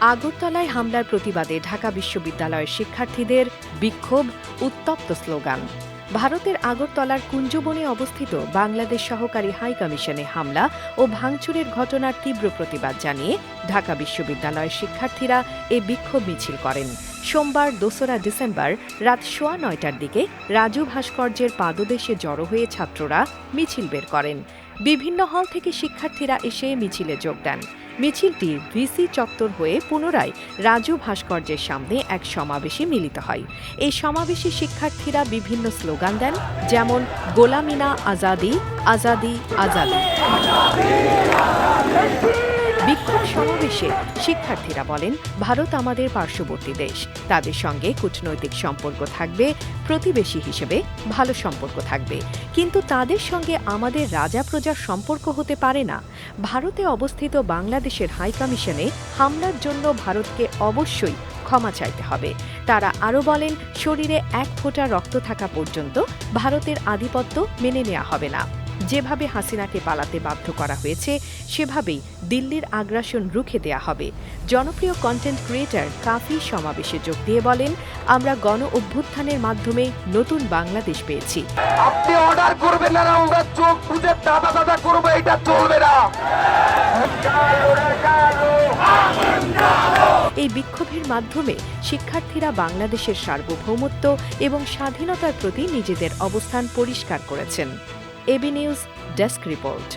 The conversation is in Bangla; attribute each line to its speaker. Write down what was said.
Speaker 1: আগরতলায় হামলার প্রতিবাদে ঢাকা বিশ্ববিদ্যালয়ের শিক্ষার্থীদের বিক্ষোভ, উত্তপ্ত স্লোগান। ভারতের আগরতলার কুঞ্জবনে অবস্থিত বাংলাদেশ সহকারী হাইকমিশনে হামলা ও ভাঙচুরের ঘটনার তীব্র প্রতিবাদ জানিয়ে ঢাকা বিশ্ববিদ্যালয়ের শিক্ষার্থীরা এ বিক্ষোভ মিছিল করেন। সোমবার ২রা ডিসেম্বর রাত ৯:৩০টার দিকে রাজু ভাস্কর্যের পাদদেশে জড়ো হয়ে ছাত্ররা মিছিল বের করেন। বিভিন্ন হল থেকে শিক্ষার্থীরা এসে মিছিলে যোগ দেন। মিছিলটি ভিসি চত্বর হয়ে পুনরায় রাজু ভাস্কর্যের সামনে এক সমাবেশে মিলিত হয়। এই সমাবেশে শিক্ষার্থীরা বিভিন্ন স্লোগান দেন, যেমন গোলামিনা আজাদি, আজাদি, আজাদি। বিক্ষোভ সমাবেশে শিক্ষার্থীরা বলেন, ভারত আমাদের পার্শ্ববর্তী দেশ, তাদের সঙ্গে কূটনৈতিক সম্পর্ক থাকবে, প্রতিবেশী হিসেবে ভালো সম্পর্ক থাকবে, কিন্তু তাদের সঙ্গে আমাদের রাজা প্রজার সম্পর্ক হতে পারে না। ভারতে অবস্থিত বাংলাদেশের হাইকমিশনে হামলার জন্য ভারতকে অবশ্যই ক্ষমা চাইতে হবে। তারা আরও বলেন, শরীরে এক ফোঁটা রক্ত থাকা পর্যন্ত ভারতের আধিপত্য মেনে নেওয়া হবে না। যেভাবে হাসিনাকে পালাতে বাধ্য করা হয়েছে, সেভাবেই দিল্লির আগ্রাসন রুখে দেয়া হবে। জনপ্রিয় কন্টেন্ট ক্রিয়েটর কাফি সমাবেশে যোগ দিয়ে বলেন, আমরা গণ অভ্যুত্থানের মাধ্যমে নতুন বাংলাদেশ পেয়েছি।
Speaker 2: আপনি অর্ডার করবেন না, আমরা চোখ বুঝে দাদা করবো, এটা চলবে না।
Speaker 1: এই বিক্ষোভের মাধ্যমে শিক্ষার্থীরা বাংলাদেশের সার্বভৌমত্ব এবং স্বাধীনতার প্রতি নিজেদের অবস্থান পরিষ্কার করেছেন। AB news desk report.